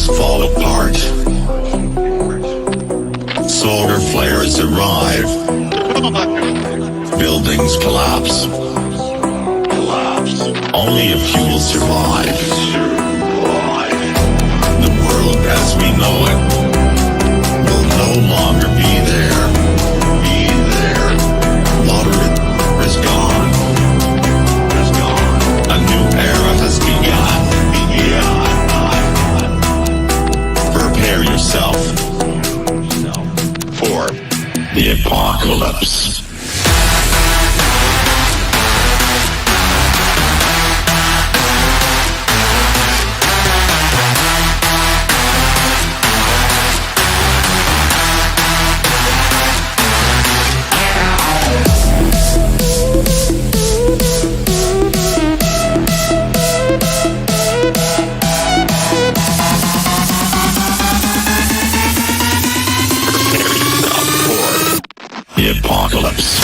Cars fall apart. Solar flares arrive. Buildings collapse. Only a few will survive. The world as we know it will no longer be there. Water is gone. A new era has begun. Prepare yourself for the apocalypse. The apocalypse.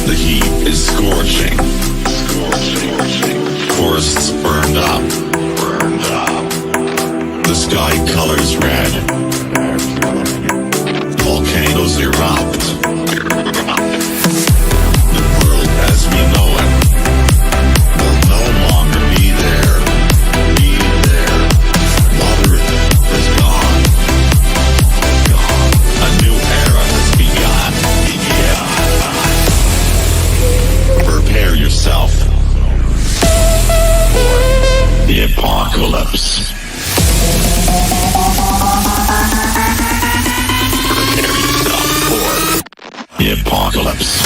The heat is scorching. Forests burned up. The sky colors red. Volcanoes erupt. The world as we know it will no longer be there. Water is gone. A new era has begun. Prepare yourself for the apocalypse. Prepare yourself for the apocalypse.